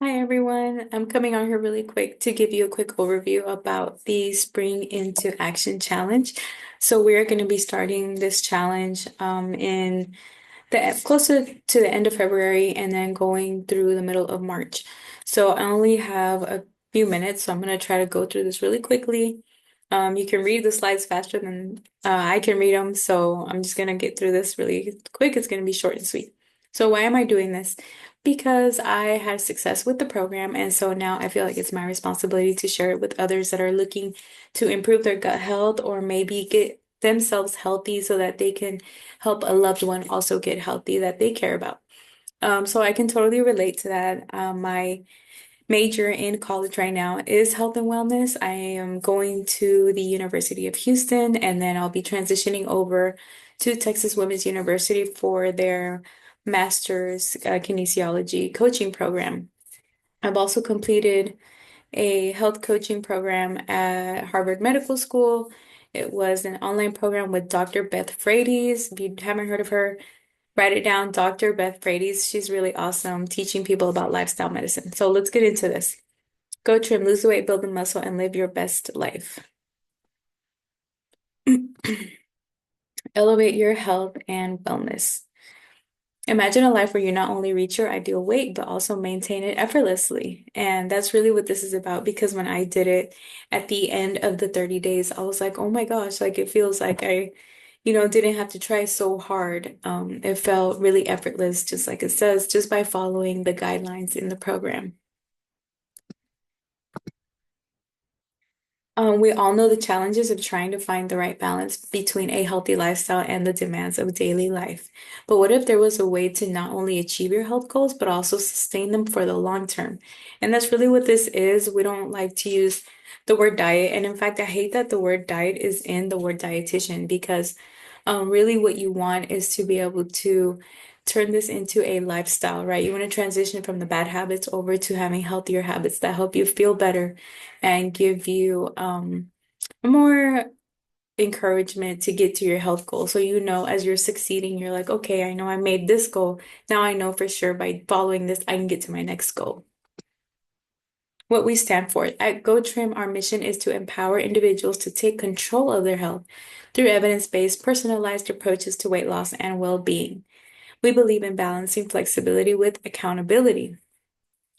Hi everyone. I'm coming on here really quick to give you a quick overview about the Spring into Action Challenge. So we're going to be starting this challenge in the closer to the end of February and then going through the middle of March. So I only have a few minutes, so I'm going to try to go through this really quickly. You can read the slides faster than I can read them, so I'm just going to get through this really quick. It's going to be short and sweet. So why am I doing this? Because I had success with the program, and so now I feel like it's my responsibility to share it with others that are looking to improve their gut health or maybe get themselves healthy so that they can help a loved one also get healthy that they care about. So I can totally relate to that. My major in college right now is health and wellness. I am going to the University of Houston, and then I'll be transitioning over to Texas Women's University for their master's kinesiology coaching program. I've also completed a health coaching program at Harvard Medical School. It was an online program with Dr. Beth Frades. If you haven't heard of her, write it down, Dr. Beth Frades. She's really awesome teaching people about lifestyle medicine. So let's get into this. Go trim, lose the weight, build the muscle, and live your best life. Elevate your health and wellness. Imagine a life where you not only reach your ideal weight, but also maintain it effortlessly. And that's really what this is about because when I did it at the end of the 30 days, I was like, oh my gosh, like it feels like I didn't have to try so hard. It felt really effortless, just like it says, just by following the guidelines in the program. We all know the challenges of trying to find the right balance between a healthy lifestyle and the demands of daily life. But what if there was a way to not only achieve your health goals, but also sustain them for the long term? And that's really what this is. We don't like to use the word diet. And in fact, I hate that the word diet is in the word dietitian because really what you want is to be able to turn this into a lifestyle, right? You want to transition from the bad habits over to having healthier habits that help you feel better and give you more encouragement to get to your health goal. So you know, as you're succeeding, you're like, okay, I know I made this goal. Now I know for sure by following this, I can get to my next goal. What we stand for. At GoTrim, our mission is to empower individuals to take control of their health through evidence-based, personalized approaches to weight loss and well-being. We believe in balancing flexibility with accountability,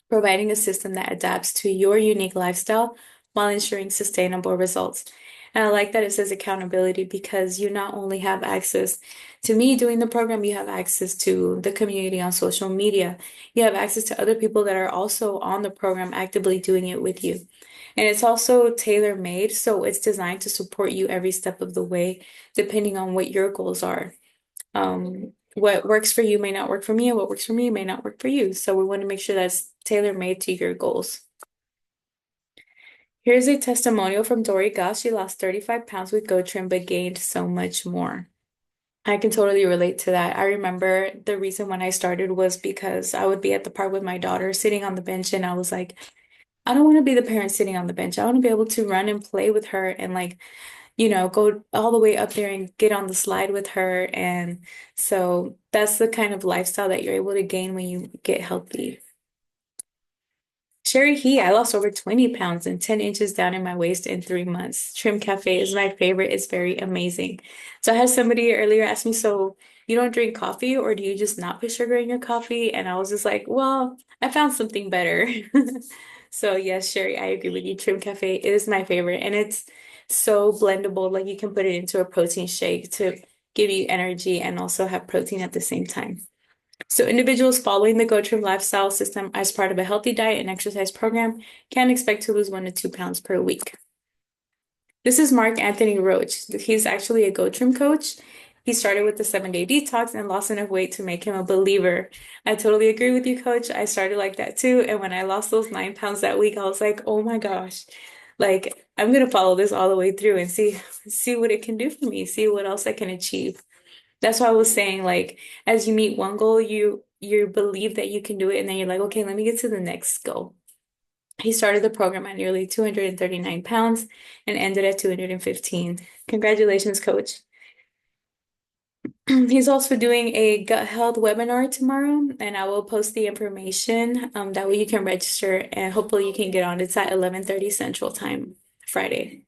providing a system that adapts to your unique lifestyle while ensuring sustainable results. And I like that it says accountability because you not only have access to me doing the program, you have access to the community on social media. You have access to other people that are also on the program actively doing it with you. And it's also tailor-made, so it's designed to support you every step of the way, depending on what your goals are. What works for you may not work for me, and what works for me may not work for you. So we want to make sure that's tailor-made to your goals. Here's a testimonial from Dory Goss. She lost 35 pounds with GoTrim but gained so much more. I can totally relate to that. I remember the reason when I started was because I would be at the park with my daughter sitting on the bench, and I was like, I don't want to be the parent sitting on the bench. I want to be able to run and play with her and go all the way up there and get on the slide with her. And so that's the kind of lifestyle that you're able to gain when you get healthy. Sherry He, I lost over 20 pounds and 10 inches down in my waist in 3 months. Trim Cafe is my favorite. It's very amazing. So I had somebody earlier ask me, so you don't drink coffee or do you just not put sugar in your coffee? And I was just like, well, I found something better. So yes, Sherry, I agree with you. Trim Cafe is my favorite and it's so blendable. Like you can put it into a protein shake to give you energy and also have protein at the same time. So individuals following the GoTrim lifestyle system as part of a healthy diet and exercise program can expect to lose 1 to 2 pounds per week. This is Mark Anthony Roach. He's actually a GoTrim coach. He started with the 7-day detox and lost enough weight to make him a believer. I totally agree with you, coach. I started like that too. And when I lost those 9 pounds that week, I was like, oh my gosh, like I'm gonna follow this all the way through and see what it can do for me, see what else I can achieve. That's why I was saying, like, as you meet one goal, you believe that you can do it, and then you're like, okay, let me get to the next goal. He started the program at nearly 239 pounds and ended at 215. Congratulations, coach. He's also doing a gut health webinar tomorrow, and I will post the information. That way you can register and hopefully you can get on. It's at 11:30 Central Time, Friday.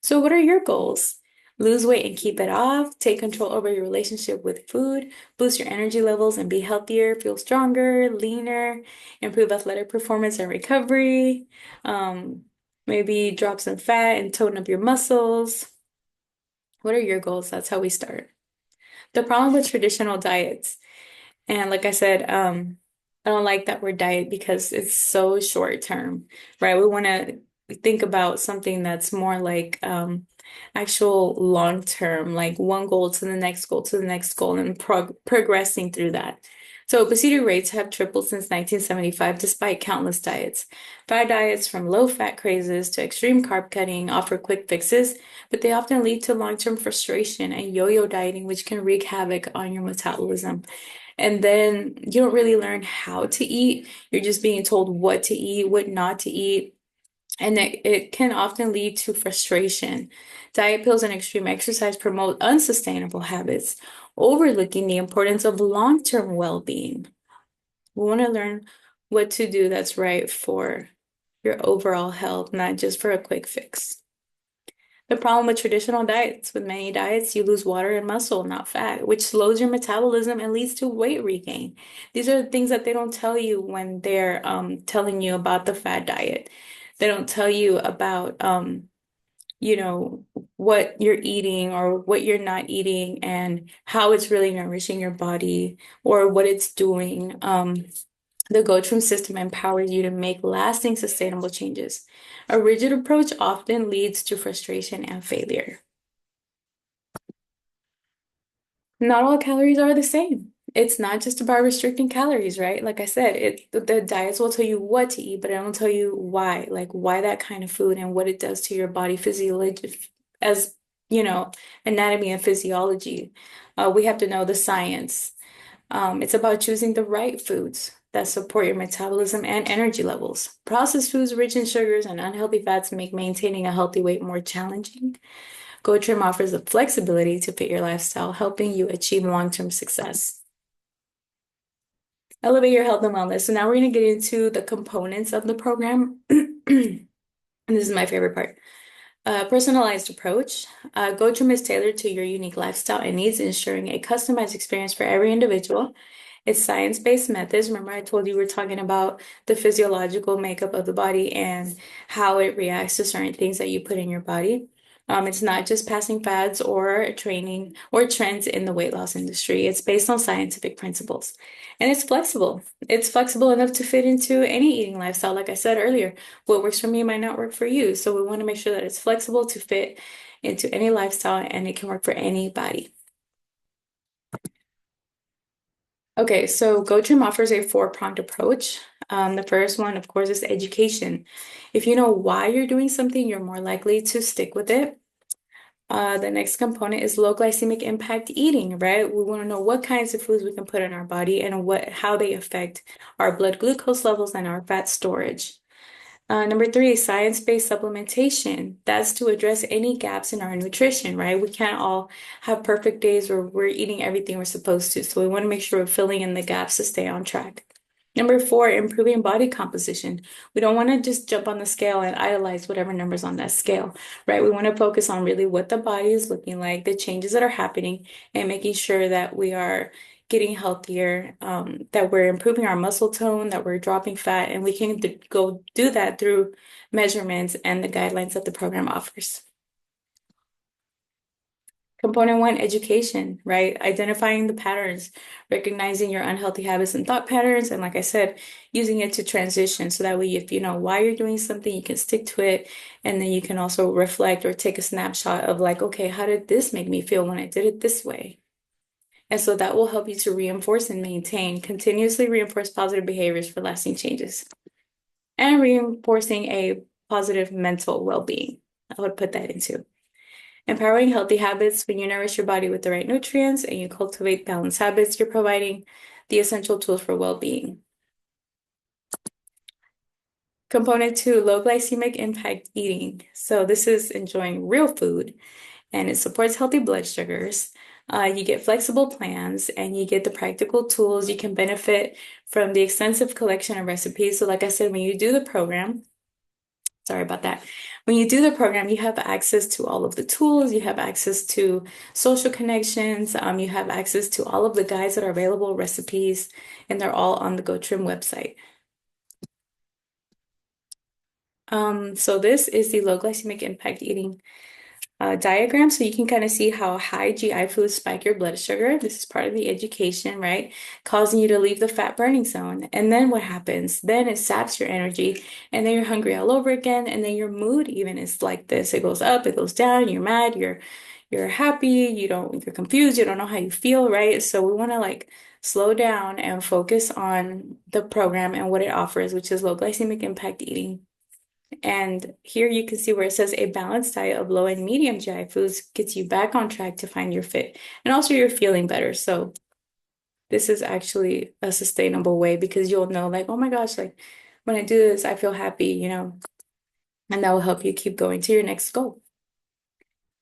So what are your goals? Lose weight and keep it off, take control over your relationship with food, boost your energy levels and be healthier, feel stronger, leaner, improve athletic performance and recovery, um, maybe drop some fat and tone up your muscles. What are your goals? That's how we start. The problem with traditional diets. And like I said, I don't like that word diet because it's so short term, right? We want to think about something that's more like actual long term, like one goal to the next goal to the next goal and progressing through that. So obesity rates have tripled since 1975 despite countless diets. Fad diets from low fat crazes to extreme carb cutting offer quick fixes, but they often lead to long-term frustration and yo-yo dieting, which can wreak havoc on your metabolism. And then you don't really learn how to eat. You're just being told what to eat, what not to eat. And it can often lead to frustration. Diet pills and extreme exercise promote unsustainable habits, overlooking the importance of long-term well-being. We want to learn what to do that's right for your overall health, not just for a quick fix. The problem with traditional diets, with many diets, you lose water and muscle, not fat, which slows your metabolism and leads to weight regain. These are the things that they don't tell you when they're telling you about the fad diet. They don't tell you about you know, what you're eating or what you're not eating and how it's really nourishing your body or what it's doing. The GoTrim system empowers you to make lasting, sustainable changes. A rigid approach often leads to frustration and failure. Not all calories are the same. It's not just about restricting calories, right? Like I said, the diets will tell you what to eat, but it don't tell you why, like why that kind of food and what it does to your body physiology, as you know, anatomy and physiology. We have to know the science. It's about choosing the right foods that support your metabolism and energy levels. Processed foods rich in sugars and unhealthy fats make maintaining a healthy weight more challenging. GoTrim offers the flexibility to fit your lifestyle, helping you achieve long-term success. Elevate your health and wellness. So now we're going to get into the components of the program. And this is my favorite part. Personalized approach. GoTrim is tailored to your unique lifestyle and needs, ensuring a customized experience for every individual. It's science-based methods. Remember, I told you we're talking about the physiological makeup of the body and how it reacts to certain things that you put in your body. It's not just passing fads or training or trends in the weight loss industry. It's based on scientific principles. And it's flexible. It's flexible enough to fit into any eating lifestyle. Like I said earlier, what works for me might not work for you. So we want to make sure that it's flexible to fit into any lifestyle and it can work for anybody. Okay, so GoTrim offers a four-pronged approach. The first one, of course, is education. If you know why you're doing something, you're more likely to stick with it. The next component is low glycemic impact eating, right? We want to know what kinds of foods we can put in our body and how they affect our blood glucose levels and our fat storage. Number three, science-based supplementation. That's to address any gaps in our nutrition, right? We can't all have perfect days where we're eating everything we're supposed to. So we want to make sure we're filling in the gaps to stay on track. Number four, improving body composition. We don't want to just jump on the scale and idolize whatever number's on that scale, right? We want to focus on really what the body is looking like, the changes that are happening, and making sure that we are getting healthier, that we're improving our muscle tone, that we're dropping fat, and we can go do that through measurements and the guidelines that the program offers. Component one, education, right? Identifying the patterns, recognizing your unhealthy habits and thought patterns, and like I said, using it to transition so that way if you know why you're doing something, you can stick to it, and then you can also reflect or take a snapshot of like, okay, how did this make me feel when I did it this way? And so that will help you to reinforce and maintain, continuously reinforce positive behaviors for lasting changes. And reinforcing a positive mental well-being. I would put that into. Empowering healthy habits. When you nourish your body with the right nutrients and you cultivate balanced habits, you're providing the essential tools for well-being. Component two, low glycemic impact eating. So this is enjoying real food and it supports healthy blood sugars. You get flexible plans and you get the practical tools. You can benefit from the extensive collection of recipes. So, like I said, when you do the program, sorry about that. When you do the program, you have access to all of the tools, you have access to social connections, you have access to all of the guides that are available, recipes, and they're all on the GoTrim website. So this is the low glycemic impact eating diagram. So you can kind of see how high GI foods spike your blood sugar. This is part of the education, right? Causing you to leave the fat burning zone. And then what happens? Then it saps your energy, and then you're hungry all over again. And then your mood even is like this. It goes up, it goes down, you're mad, you're happy, you're confused, you don't know how you feel, right? So we want to like slow down and focus on the program and what it offers, which is low glycemic impact eating. And here you can see where it says a balanced diet of low and medium GI foods gets you back on track to find your fit. And also you're feeling better. So this is actually a sustainable way because you'll know like, oh my gosh, like when I do this, I feel happy, and that will help you keep going to your next goal.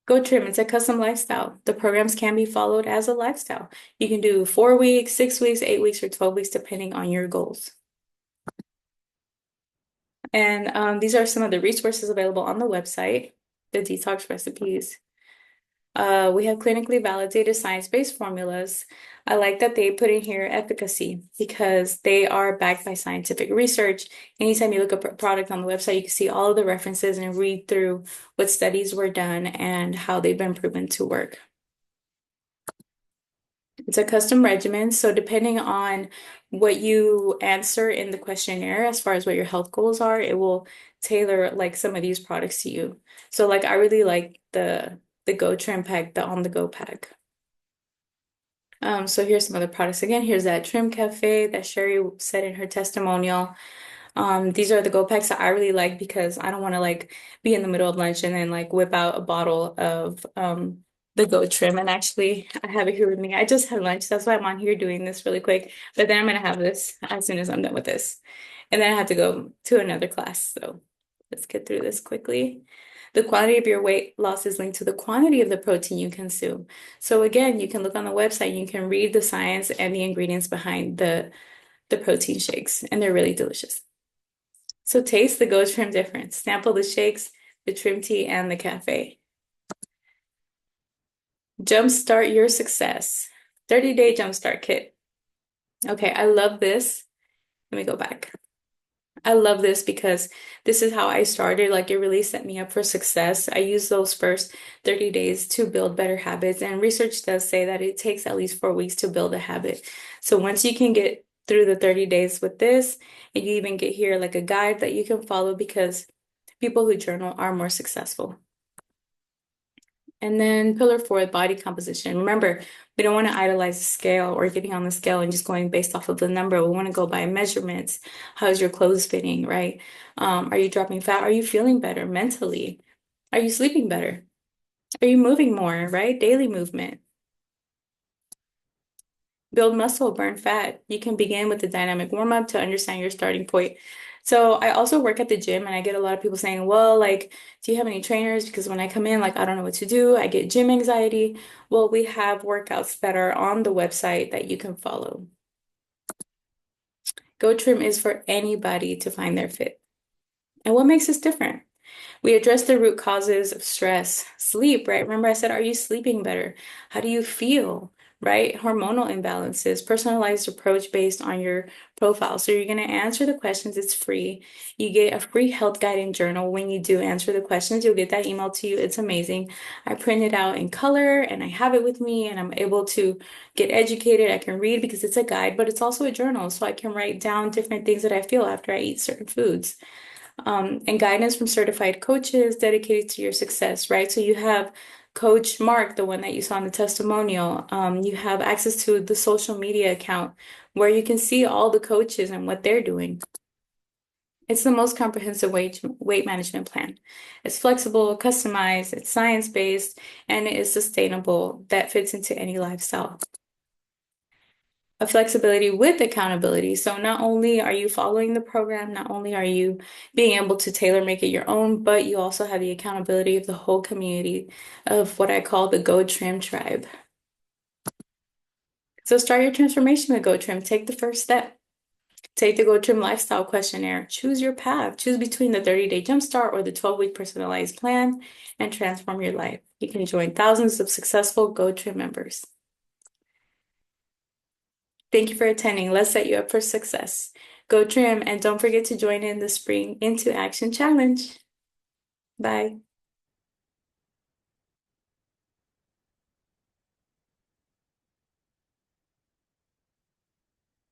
GoTrim, it's a custom lifestyle. The programs can be followed as a lifestyle. You can do 4 weeks, 6 weeks, 8 weeks, or 12 weeks, depending on your goals. And these are some of the resources available on the website, the detox recipes. We have clinically validated science-based formulas. I like that they put in here efficacy because they are backed by scientific research. Anytime you look up a product on the website, you can see all of the references and read through what studies were done and how they've been proven to work. It's a custom regimen, so depending on what you answer in the questionnaire, as far as what your health goals are, it will tailor like some of these products to you. So like I really like the GoTrim pack, the on the go pack. So here's some other products. Again, here's that Trim Cafe that Sherry said in her testimonial. These are the Go packs that I really like because I don't want to like be in the middle of lunch and then like whip out a bottle of the Go Trim. And actually, I have it here with me. I just had lunch. That's why I'm on here doing this really quick. But then I'm gonna have this as soon as I'm done with this. And then I have to go to another class. So let's get through this quickly. The quantity of your weight loss is linked to the quantity of the protein you consume. So again, you can look on the website, you can read the science and the ingredients behind the protein shakes, and they're really delicious. So taste the GoTrim difference. Sample the shakes, the trim tea, and the cafe. Jumpstart your success. 30-day jumpstart kit. Okay, I love this. Let me go back. I love this because this is how I started. Like it really set me up for success. I use those first 30 days to build better habits. And research does say that it takes at least 4 weeks to build a habit. So once you can get through the 30 days with this, and you even get here like a guide that you can follow because people who journal are more successful. And then pillar four, body composition. Remember, we don't want to idolize the scale or getting on the scale and just going based off of the number. We want to go by measurements. How's your clothes fitting, right? Are you dropping fat? Are you feeling better mentally? Are you sleeping better? Are you moving more, right? Daily movement. Build muscle, burn fat. You can begin with the dynamic warm up to understand your starting point. So I also work at the gym and I get a lot of people saying, well, like, do you have any trainers? Because when I come in, like, I don't know what to do. I get gym anxiety. Well, we have workouts that are on the website that you can follow. GoTrim is for anybody to find their fit. And what makes us different? We address the root causes of stress, sleep, right? Remember I said, are you sleeping better? How do you feel, right? Hormonal imbalances, personalized approach based on your profile. So you're going to answer the questions. It's free. You get a free health guide and journal. When you do answer the questions, you'll get that email to you. It's amazing. I print it out in color and I have it with me and I'm able to get educated. I can read because it's a guide, but it's also a journal. So I can write down different things that I feel after I eat certain foods. And guidance from certified coaches dedicated to your success, right? So you have Coach Mark, the one that you saw in the testimonial. You have access to the social media account where you can see all the coaches and what they're doing. It's the most comprehensive weight management plan. It's flexible, customized, it's science-based, and it is sustainable that fits into any lifestyle. A flexibility with accountability. So not only are you following the program, not only are you being able to tailor make it your own, but you also have the accountability of the whole community of what I call the Go Trim tribe. So start your transformation with GoTrim. Take the first step. Take the GoTrim Lifestyle Questionnaire. Choose your path. Choose between the 30-day jumpstart or the 12-week personalized plan and transform your life. You can join thousands of successful GoTrim members. Thank you for attending. Let's set you up for success. GoTrim, and don't forget to join in the Spring Into Action Challenge. Bye.